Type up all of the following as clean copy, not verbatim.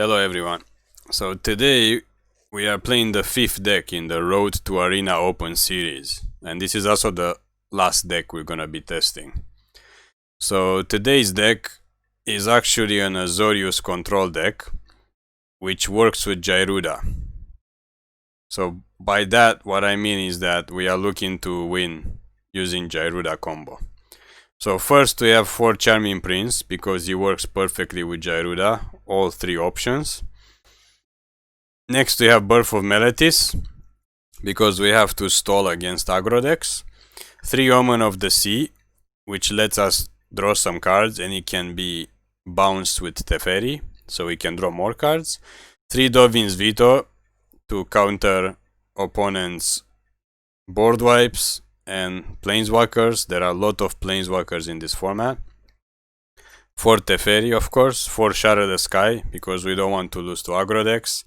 Hello everyone. So today we are playing the 5th deck in the Road to Arena Open series, and this is also the last deck we're gonna be testing. So today's deck is actually an Azorius control deck which works with Gyruda. So by that what I mean is that we are looking to win using Gyruda combo. So first we have 4 Charming Prince because he works perfectly with Gyruda, all 3 options. Next we have Birth of Meletis because we have to stall against aggro decks. 3 Omen of the Sea, which lets us draw some cards and it can be bounced with Teferi, so we can draw more cards. 3 Dovin's Veto to counter opponents' board wipes and planeswalkers. There are a lot of planeswalkers in this format. 4 Teferi, of course. 4 Shatter the Sky because we don't want to lose to aggro decks.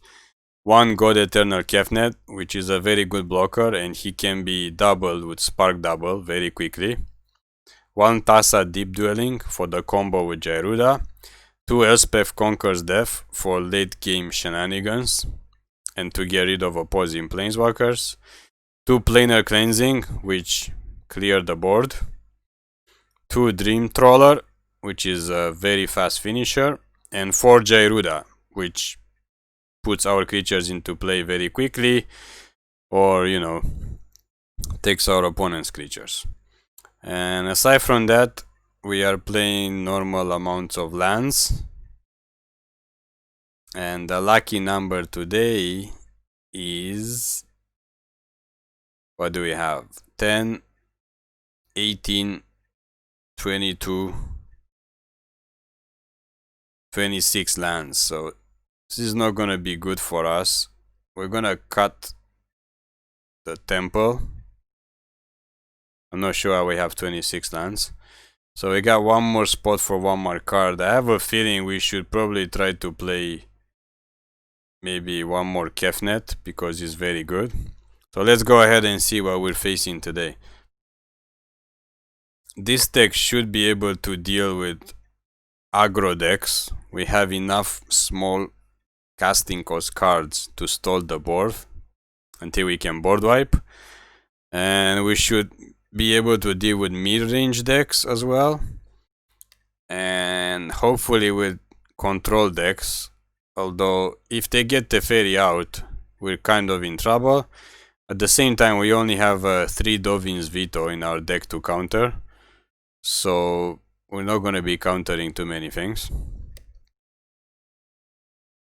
1 God-Eternal Kefnet, which is a very good blocker and he can be doubled with Spark Double very quickly. 1 Thassa Deep Dueling for the combo with Gyruda. 2 Elspeth Conquers Death for late game shenanigans and to get rid of opposing planeswalkers. 2 Planar Cleansing, which clear the board. 2 Dream Trawler, which is a very fast finisher. And 4 Gyruda, which puts our creatures into play very quickly, or takes our opponent's creatures. And aside from that, we are playing normal amounts of lands, and the lucky number today is, what do we have? 10, 18, 22, 26 lands. So this is not gonna be good for us. We're gonna cut the temple. I'm not sure how we have 26 lands. So we got one more spot for one more card. I have a feeling we should probably try to play maybe one more Kefnet because it's very good. So let's go ahead and see what we're facing today. This deck should be able to deal with aggro decks. We have enough small casting cost cards to stall the board until we can board wipe, and we should be able to deal with mid-range decks as well, and hopefully with control decks, although if they get Teferi out we're kind of in trouble. At the same time we only have 3 Dovin's Veto in our deck to counter, so we're not going to be countering too many things.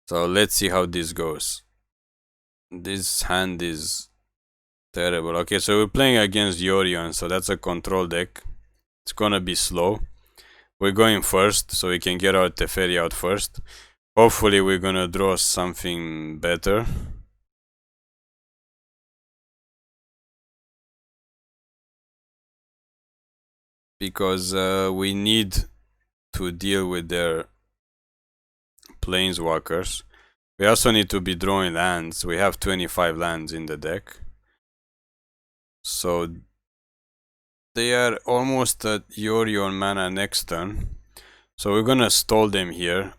So let's see how this goes. This hand is terrible. Okay, so we're playing against Yorion, so that's a control deck. It's gonna be slow. We're going first, so we can get our Teferi out first. Hopefully we're gonna draw something better. Because we need to deal with their planeswalkers. We also need to be drawing lands. We have 25 lands in the deck, so they are almost at Yorion mana next turn, so we're gonna stall them here.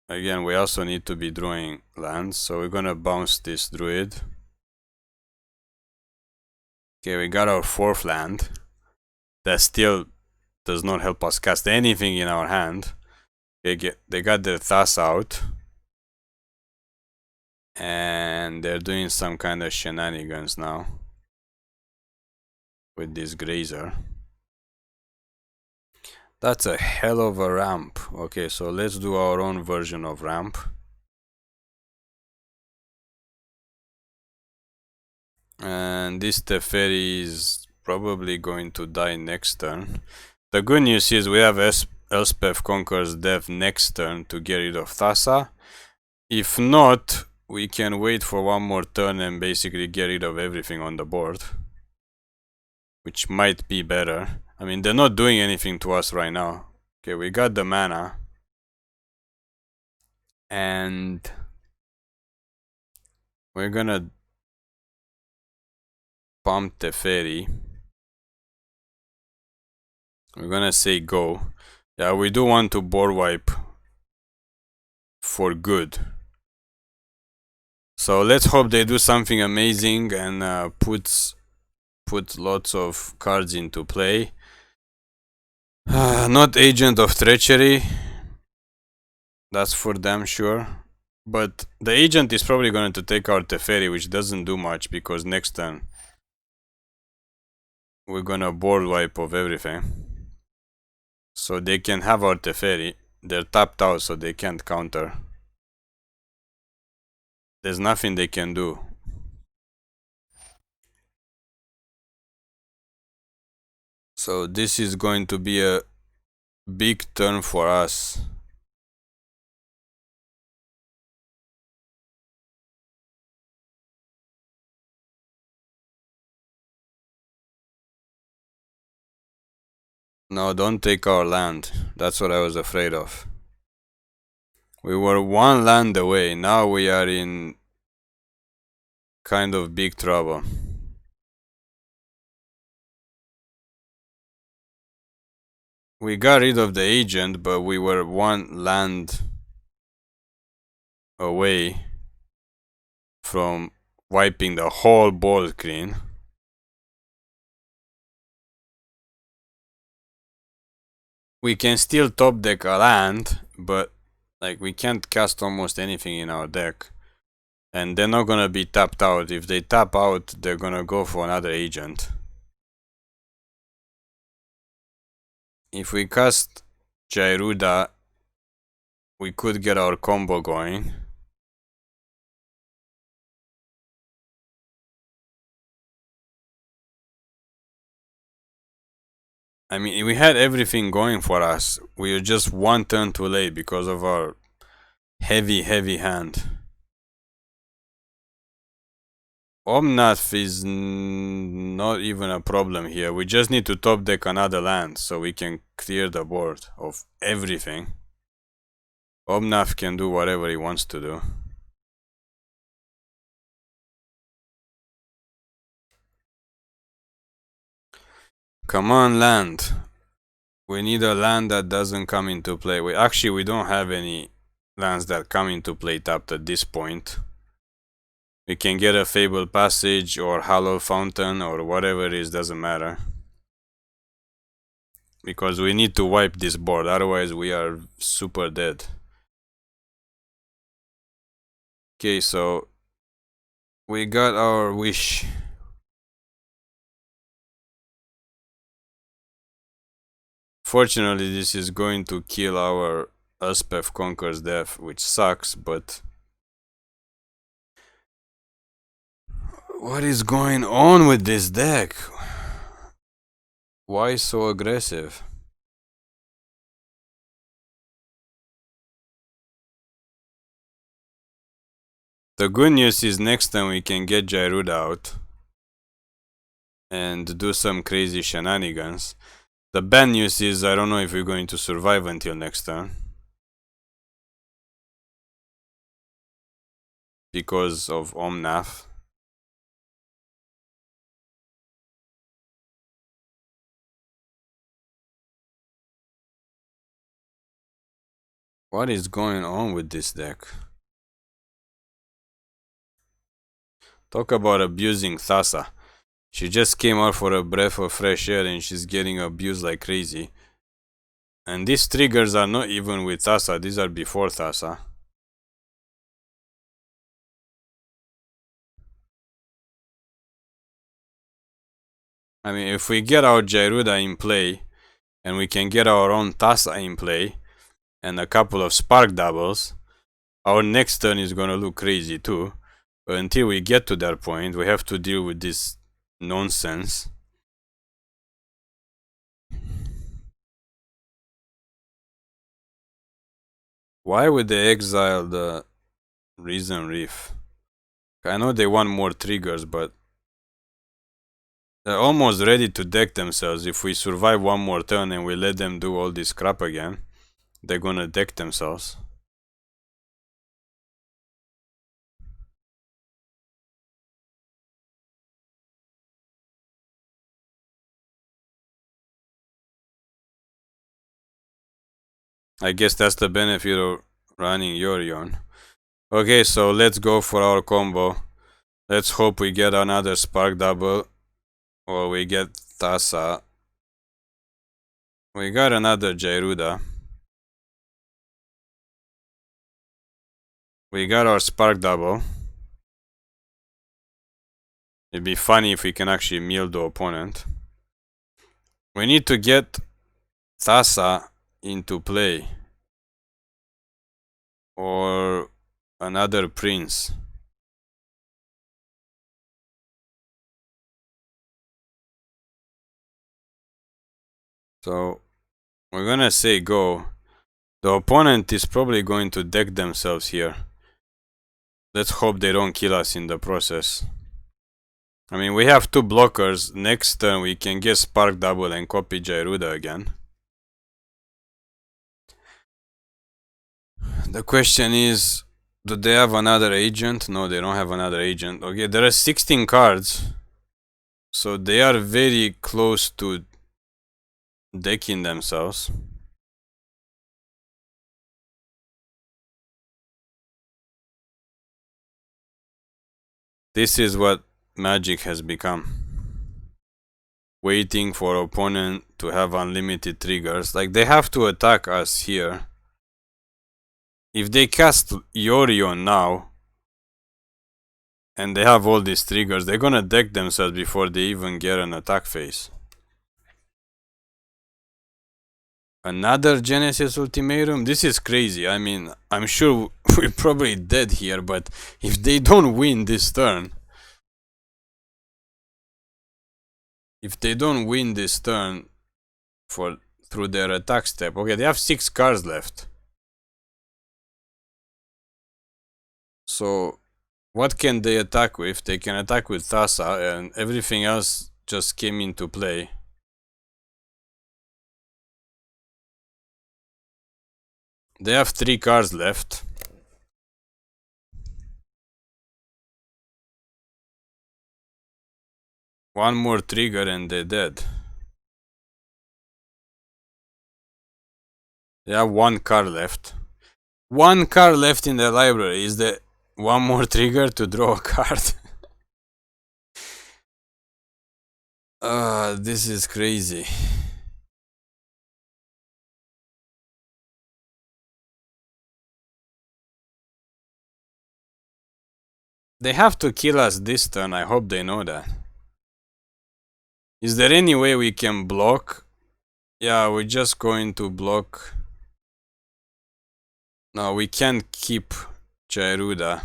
Again, we also need to be drawing lands, so we're gonna bounce this druid. Okay, we got our 4th land. That still does not help us cast anything in our hand. They got their Thassa out, and they're doing some kind of shenanigans now with this Grazer. That's a hell of a ramp. Okay, so let's do our own version of ramp. And this Teferi is probably going to die next turn. The good news is we have Elspeth Conquers Death next turn to get rid of Thassa. If not, we can wait for one more turn and basically get rid of everything on the board, which might be better. I mean, they're not doing anything to us right now. Okay, we got the mana, and we're gonna pump Teferi. We're gonna say go. Yeah, we do want to board wipe for good. So let's hope they do something amazing and put lots of cards into play. Not Agent of Treachery. That's for damn sure. But the Agent is probably going to take our Teferi, which doesn't do much because next turn we're gonna board wipe of everything. So they can have our Teferi. They're tapped out, so they can't counter. There's nothing they can do. So this is going to be a big turn for us. No, don't take our land. That's what I was afraid of. We were one land away. Now we are in kind of big trouble. We got rid of the agent, but we were one land away from wiping the whole board clean. We can still top deck a land, but like we can't cast almost anything in our deck. And they're not gonna be tapped out. If they tap out, they're gonna go for another agent. If we cast Gyruda, we could get our combo going. I mean, we had everything going for us. We were just one turn too late because of our heavy hand. Omnath is not even a problem here. We just need to top deck another land so we can clear the board of everything. Omnath can do whatever he wants to do. Come on, land. We need a land that doesn't come into play. We don't have any lands that come into play tapped at this point. We can get a Fabled Passage or Hallowed Fountain or whatever it is, doesn't matter. Because we need to wipe this board, otherwise we are super dead. Okay, so we got our wish. Fortunately, this is going to kill our Elspeth Conquers Death, which sucks, but what is going on with this deck? Why so aggressive? The good news is next time we can get Gyruda out and do some crazy shenanigans. The bad news is I don't know if we're going to survive until next turn. Because of Omnath. What is going on with this deck? Talk about abusing Thassa. She just came out for a breath of fresh air and she's getting abused like crazy. And these triggers are not even with Thassa, these are before Thassa. I mean, if we get our Gyruda in play, and we can get our own Thassa in play, and a couple of spark doubles, our next turn is gonna look crazy too. But until we get to that point, we have to deal with this nonsense. Why would they exile the Risen Reef? I know they want more triggers, but they're almost ready to deck themselves. If we survive one more turn and we let them do all this crap again, they're gonna deck themselves. I guess that's the benefit of running Yorion. Okay, so let's go for our combo. Let's hope we get another Spark Double. Or we get Thassa. We got another Gyruda. We got our Spark Double. It'd be funny if we can actually mill the opponent. We need to get Thassa into play. Or another Prince. So we're gonna say go. The opponent is probably going to deck themselves here. Let's hope they don't kill us in the process. I mean, we have two blockers. Next turn we can get Spark Double and copy Gyruda again. The question is, do they have another agent? No, they don't have another agent. Okay, there are 16 cards. So they are very close to decking themselves. This is what Magic has become. Waiting for opponent to have unlimited triggers. Like, they have to attack us here. If they cast Yorion now, and they have all these triggers, they're gonna deck themselves before they even get an attack phase. Another Genesis Ultimatum? This is crazy. I mean, I'm sure we're probably dead here, but if they don't win this turn... If they don't win this turn through their attack step... Okay, they have 6 cards left. So, what can they attack with? They can attack with Thassa, and everything else just came into play. They have 3 cards left. One more trigger and they're dead. They have 1 card left. 1 card left in the library. Is there one more trigger to draw a card? This is crazy. They have to kill us this turn. I hope they know that. Is there any way we can block? Yeah, we're just going to block. No, we can't keep Gyruda.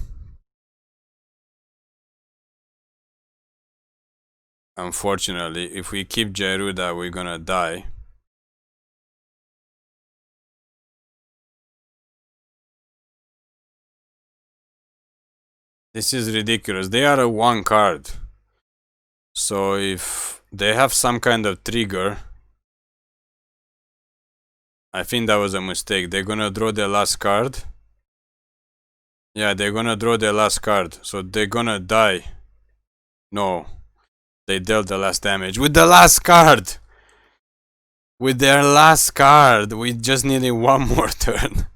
Unfortunately, if we keep Gyruda, we're gonna die. This is ridiculous. They are a 1 card. So if they have some kind of trigger, I think that was a mistake. They're gonna draw their last card. Yeah, they're gonna draw their last card. So they're gonna die. No. They dealt the last damage with the last card. With their last card. We just needed 1 more turn.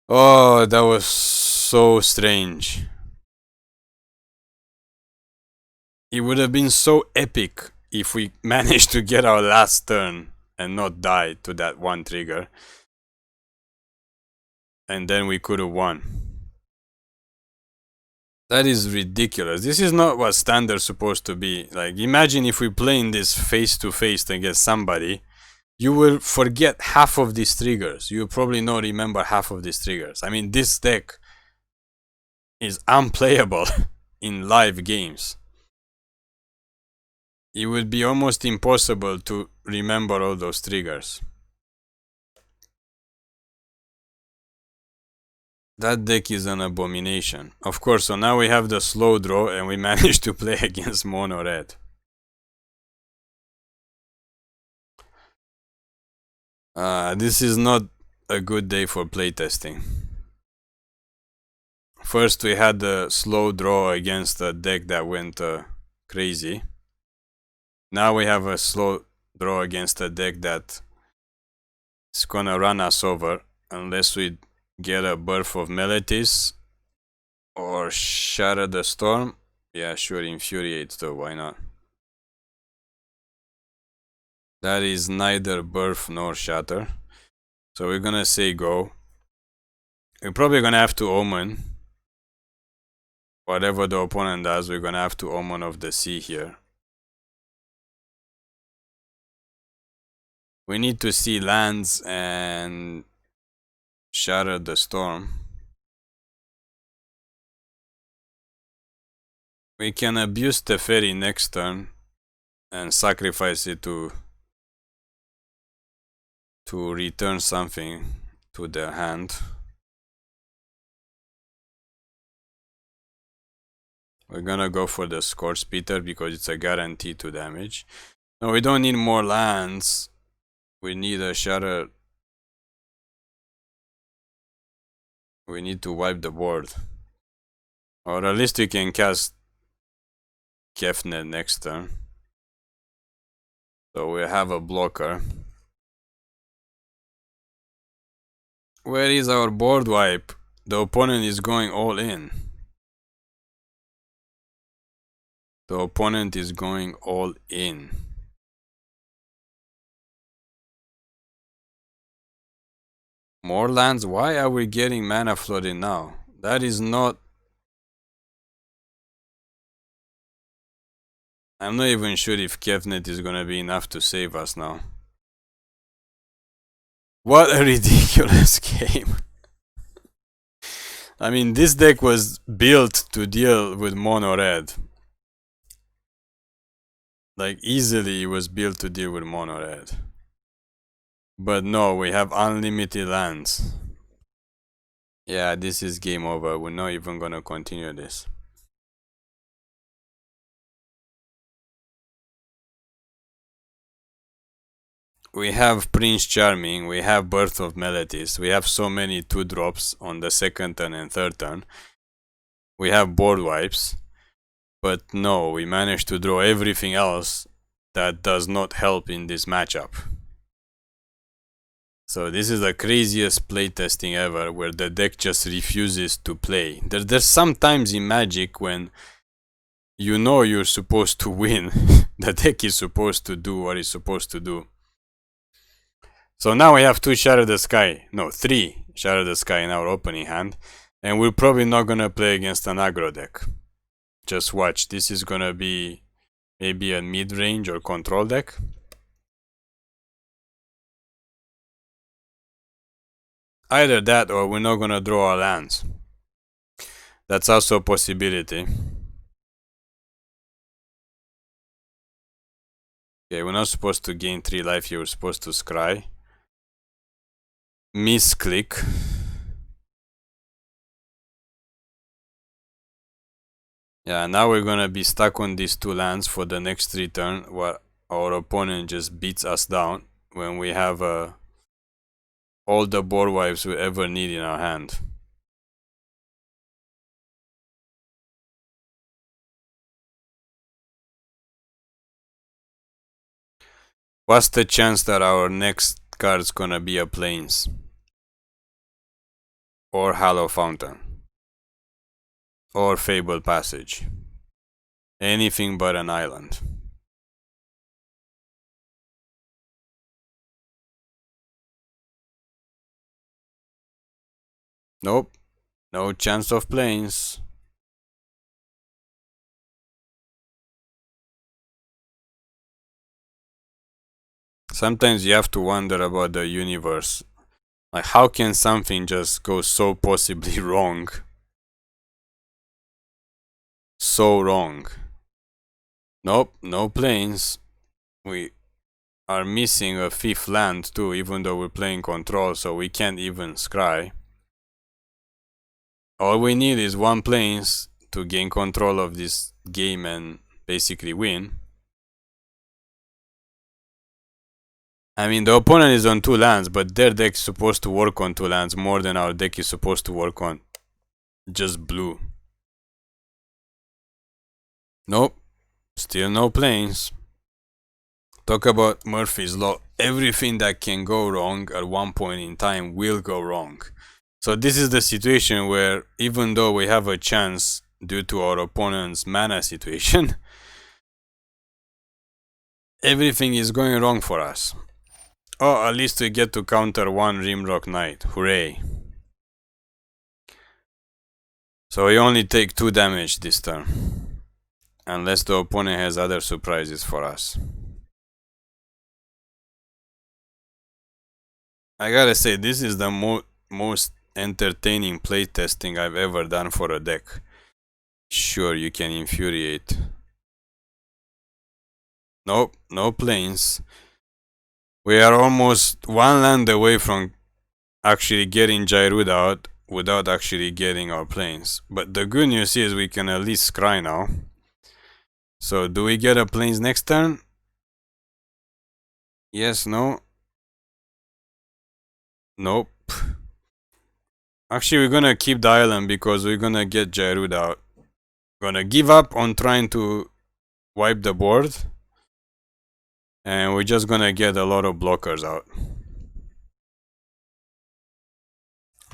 Oh, that was so strange. It would have been so epic if we managed to get our last turn and not die to that 1 trigger. And then we could have won. That is ridiculous. This is not what standard's supposed to be. Like, imagine if we play in this face to face against somebody. You will forget half of these triggers. You will probably not remember half of these triggers. I mean, this deck is unplayable in live games. It would be almost impossible to remember all those triggers. That deck is an abomination. Of course, so now we have the slow draw and we managed to play against mono red. This is not a good day for playtesting. First we had the slow draw against a deck that went crazy. Now we have a slow draw against a deck that is gonna run us over unless we get a Birth of Meletis or Shatter the Storm. Yeah, sure, Infuriate though, why not? That is neither Birth nor Shatter. So we're gonna say go. We're probably gonna have to Omen. Whatever the opponent does, we're gonna have to Omen of the Sea here. We need to see lands and Shatter the Storm. We can abuse Teferi next turn and sacrifice it to return something to the hand. We're gonna go for the Scorch Spitter because it's a guarantee to damage. No, we don't need more lands. We need a Shatter. We need to wipe the board. Or at least we can cast Kefnet next turn. So we have a blocker. Where is our board wipe? The opponent is going all in. The opponent is going all in. More lands? Why are we getting mana flooding now? That is not... I'm not even sure if Kefnet is gonna be enough to save us now. What a ridiculous game. I mean, this deck was built to deal with mono red. Like, easily it was built to deal with mono red. But no, we have unlimited lands. Yeah, this is game over. We're not even gonna continue this. We have Prince Charming, we have Birth of Meletis, we have so many 2-drops on the second turn and third turn. We have board wipes. But no, we managed to draw everything else that does not help in this matchup. So this is the craziest playtesting ever, where the deck just refuses to play. There's sometimes in Magic when you know you're supposed to win, the deck is supposed to do what it's supposed to do. So now we have 2 Shatter the Sky, no, 3 Shatter the Sky in our opening hand, and we're probably not gonna play against an aggro deck. Just watch, this is gonna be maybe a mid-range or control deck. Either that or we're not gonna draw our lands. That's also a possibility. Okay, we're not supposed to gain 3 life here, we're supposed to scry. Misclick. Yeah, now we're gonna be stuck on these 2 lands for the next 3 turns, where our opponent just beats us down when we have all the board wipes we ever need in our hand. What's the chance that our next card's gonna be a Plains? Or Hallowed Fountain? Or Fabled Passage? Anything but an island. Nope. No chance of Plains. Sometimes you have to wonder about the universe. Like, how can something just go so possibly wrong? So wrong. Nope, no Plains. We are missing a 5th land too, even though we're playing control, so we can't even scry. All we need is 1 Plains to gain control of this game and basically win. I mean, the opponent is on 2 lands, but their deck is supposed to work on 2 lands more than our deck is supposed to work on just blue. Nope, still no Plains. Talk about Murphy's Law. Everything that can go wrong at one point in time will go wrong. So this is the situation where even though we have a chance due to our opponent's mana situation, everything is going wrong for us. Oh, at least we get to counter one Rimrock Knight. Hooray. So we only take 2 damage this turn. Unless the opponent has other surprises for us. I gotta say, this is the most entertaining playtesting I've ever done for a deck. Sure, you can infuriate. Nope, no planes. We are almost 1 land away from actually getting Gyruda out without actually getting our planes. But the good news is we can at least scry now. So do we get a planes next turn? Yes, no? Nope. Actually, we're gonna keep the island because we're gonna get Gyruda out. Gonna give up on trying to wipe the board. And we're just gonna get a lot of blockers out.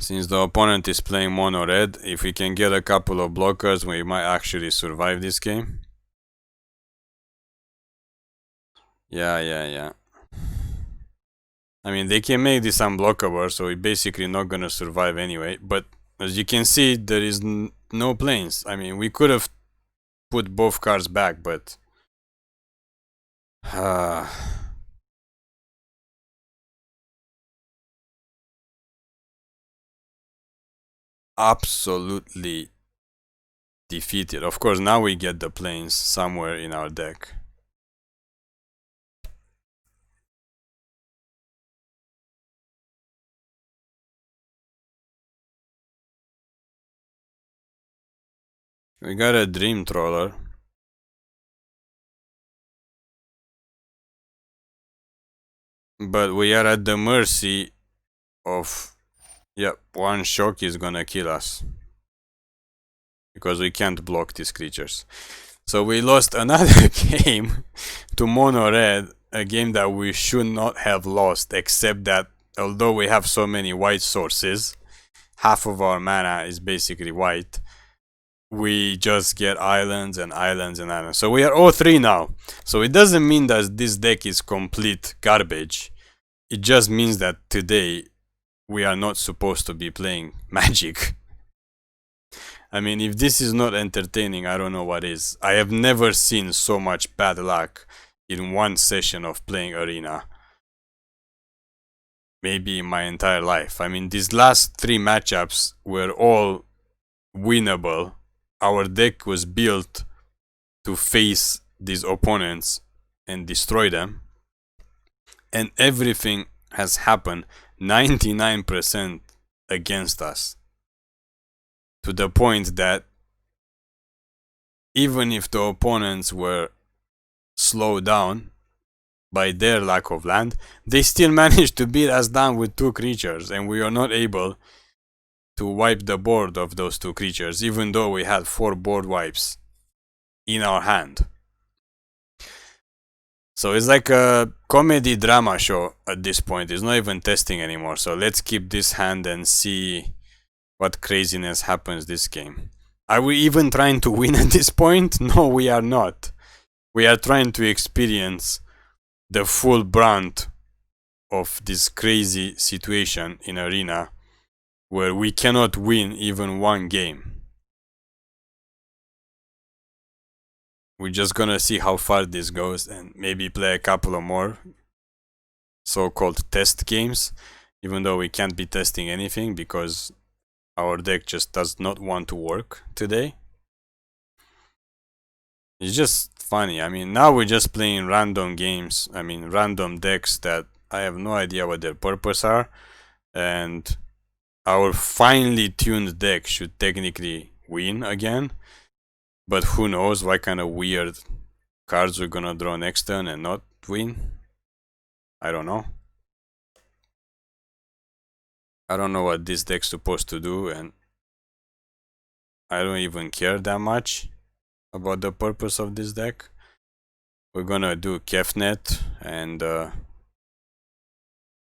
Since the opponent is playing mono red, if we can get a couple of blockers, we might actually survive this game. Yeah. I mean, they can make this unblockable, so we're basically not gonna survive anyway. But as you can see, there is no planes. I mean, we could have put both cards back, but... absolutely defeated. Of course, now we get the planes somewhere in our deck. We got a Dream Trawler. But we are at the mercy of... Yep, one shock is gonna kill us. Because we can't block these creatures. So we lost another game to mono red. A game that we should not have lost, except that although we have so many white sources, half of our mana is basically white. We just get islands and islands and islands. So we are 0-3 now. So it doesn't mean that this deck is complete garbage. It just means that today we are not supposed to be playing Magic. I mean, if this is not entertaining, I don't know what is. I have never seen so much bad luck in one session of playing Arena. Maybe in my entire life. I mean, these last 3 matchups were all winnable. Our deck was built to face these opponents and destroy them. And everything has happened 99% against us. To the point that even if the opponents were slowed down by their lack of land, they still managed to beat us down with 2 creatures, and we are not able to wipe the board of those 2 creatures, even though we had 4 board wipes in our hand. So it's like a comedy drama show at this point. It's not even testing anymore. So let's keep this hand and see what craziness happens this game. Are we even trying to win at this point? No, we are not. We are trying to experience the full brunt of this crazy situation in Arena where we cannot win even one game. We're just gonna see how far this goes and maybe play a couple of more so-called test games, even though we can't be testing anything because our deck just does not want to work today. It's just funny. I mean, now we're just playing random games. I mean, random decks that I have no idea what their purpose are. And our finely tuned deck should technically win again. But who knows what kind of weird cards we're gonna draw next turn and not win. I don't know. I don't know what this deck's supposed to do, and I don't even care that much about the purpose of this deck. We're gonna do Kefnet and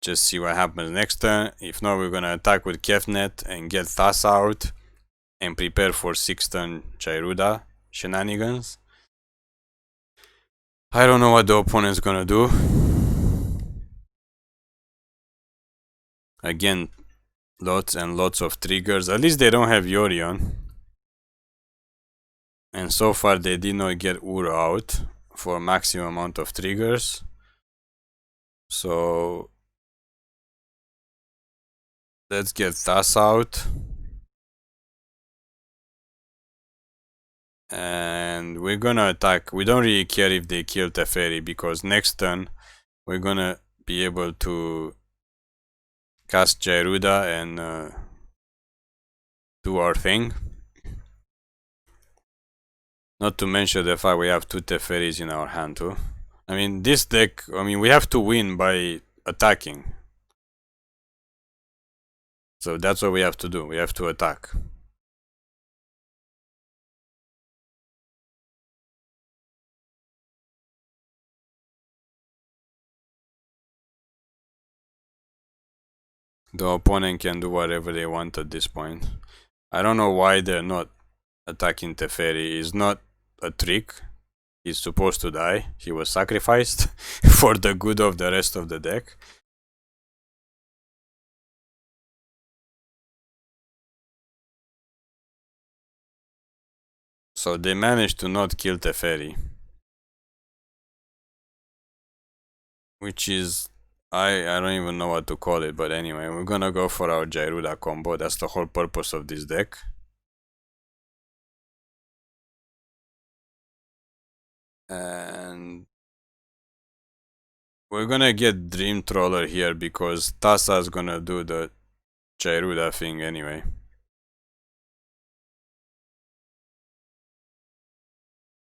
just see what happens next turn. If not, we're gonna attack with Kefnet and get Thassa out and prepare for 6th turn Gyruda shenanigans. I don't know what the opponent's gonna do. Again, lots and lots of triggers. At least they don't have Yorion. And so far they did not get Uru out for maximum amount of triggers. So let's get Thassa out. And we're gonna attack. We don't really care if they kill Teferi, because next turn we're gonna be able to cast Gyruda and do our thing. Not to mention the fact we have 2 Teferis in our hand too. I mean, this deck, we have to win by attacking. So that's what we have to do. We have to attack. The opponent can do whatever they want at this point. I don't know why they're not attacking Teferi. It's not a trick. He's supposed to die. He was sacrificed for the good of the rest of the deck. So they managed to not kill Teferi. Which is... I don't even know what to call it, but anyway, we're gonna go for our Gyruda combo. That's the whole purpose of this deck. And we're gonna get Dream Trawler here because Thassa is gonna do the Gyruda thing anyway.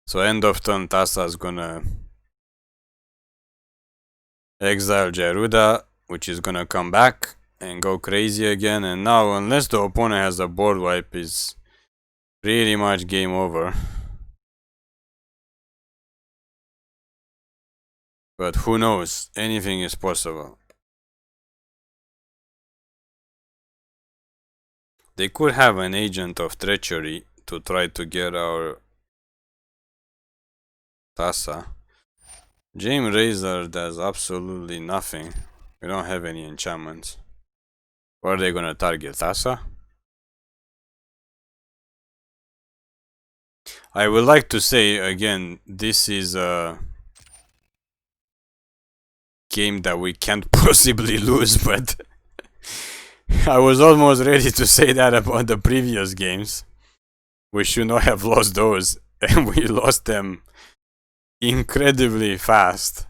So end of turn, Thassa is gonna exile Gyruda, which is gonna come back and go crazy again. And now, unless the opponent has a board wipe, is pretty much game over. But who knows? Anything is possible. They could have an agent of treachery to try to get our Thassa. James Razor does absolutely nothing. We don't have any enchantments. Or are they gonna target Thassa? I would like to say again, this is a game that we can't possibly lose, but I was almost ready to say that about the previous games. We should not have lost those, and we lost them incredibly fast.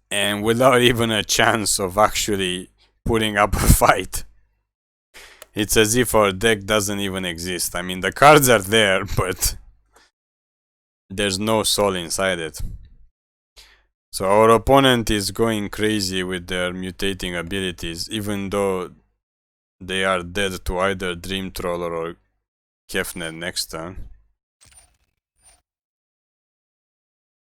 And without even a chance of actually putting up a fight. It's as if our deck doesn't even exist. I mean, the cards are there, but there's no soul inside it. So our opponent is going crazy with their mutating abilities, even though they are dead to either Dream Trawler or Kefnet next turn.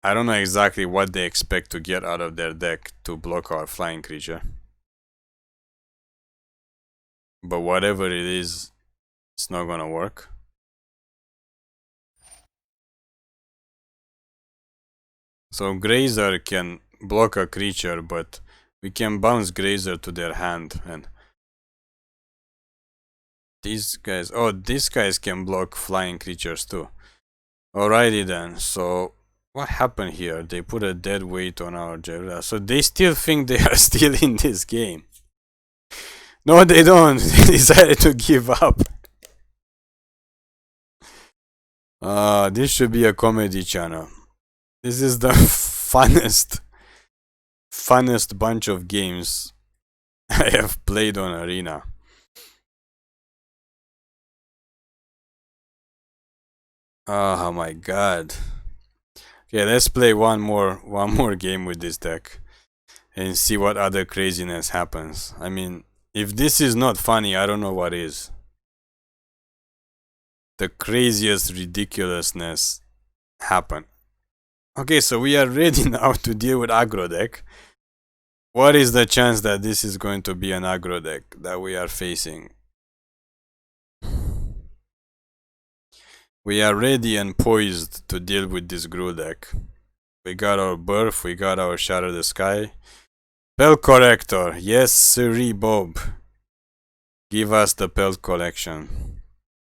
I don't know exactly what they expect to get out of their deck to block our flying creature. But whatever it is, it's not gonna work. So Grazer can block a creature, but we can bounce Grazer to their hand, and these guys, oh, these guys can block flying creatures too. Alrighty then, so what happened here? They put a dead weight on our Gyruda, so they still think they are still in this game. No, they don't. They decided to give up. This should be a comedy channel. This is the funnest bunch of games I have played on Arena. Oh my god. Okay, let's play one more game with this deck and see what other craziness happens. I mean, if this is not funny, I don't know what is. The craziest ridiculousness happened. Okay, so we are ready now to deal with aggro deck. What is the chance that this is going to be an aggro deck that we are facing? We are ready and poised to deal with this Gyruda deck. We got our Birth, we got our Shatter the Sky. Pelt Corrector, yes sirree Bob. Give us the pelt collection.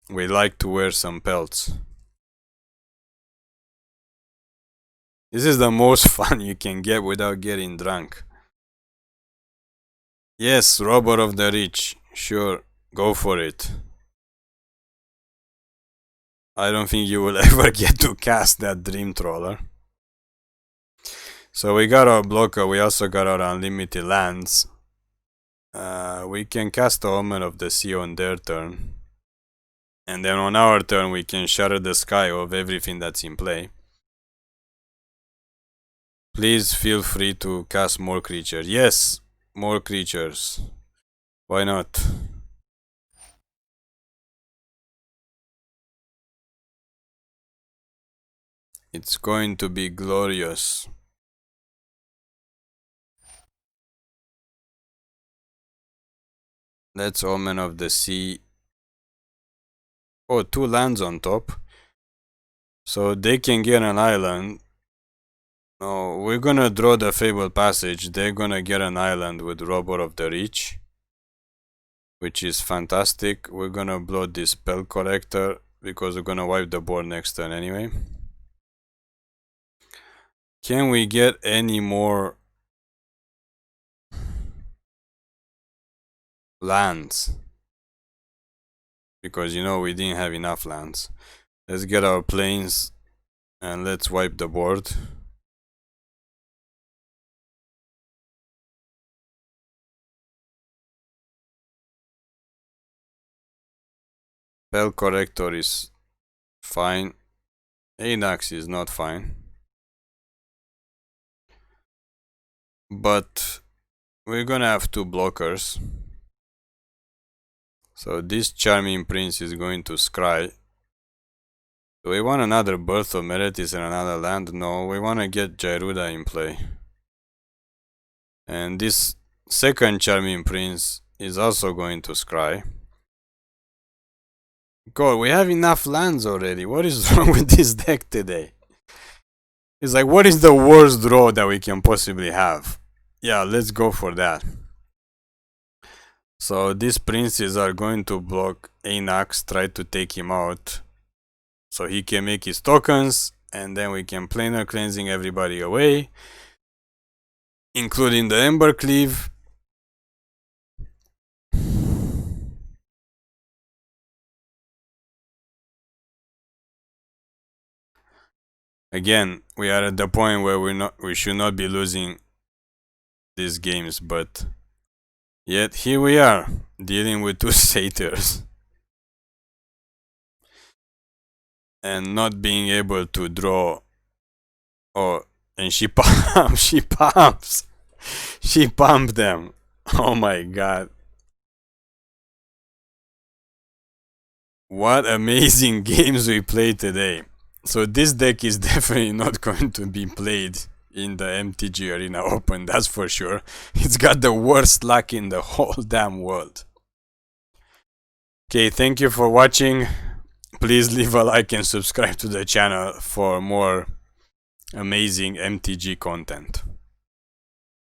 We like to wear some pelts. This is the most fun you can get without getting drunk. Yes, Robber of the Rich. Sure, go for it. I don't think you will ever get to cast that Dream Trawler. So we got our blocker, we also got our unlimited lands. We can cast the Omen of the Sea on their turn. And then on our turn we can shatter the sky of everything that's in play. Please feel free to cast more creatures. Yes, more creatures. Why not? It's going to be glorious. Let's Omen of the Sea. Oh, 2 lands on top. So they can get an island. No, we're gonna draw the Fabled Passage. They're gonna get an island with Robber of the Rich, which is fantastic. We're gonna blow this Spell Collector because we're gonna wipe the board next turn anyway. Can we get any more lands? Because you know we didn't have enough lands. Let's get our planes and let's wipe the board. Spell Corrector is fine. Anax is not fine. But we're gonna have 2 blockers. So this Charming Prince is going to scry. Do we want another Birth of Meletis and another land? No, we want to get Gyruda in play. And this second Charming Prince is also going to scry. God, we have enough lands already. What is wrong with this deck today? It's like, what is the worst draw that we can possibly have? Yeah, let's go for that. So these princes are going to block Anax, try to take him out. So he can make his tokens, and then we can Planar Cleansing everybody away, including the Ember Cleave. Again, we are at the point where we should not be losing these games, but yet here we are, dealing with 2 satyrs. And not being able to draw. Oh, and she pumps, she pumps. She pumped them. Oh my god. What amazing games we played today. So this deck is definitely not going to be played in the MTG Arena Open, that's for sure. It's got the worst luck in the whole damn world. Okay, thank you for watching. Please leave a like and subscribe to the channel for more amazing MTG content.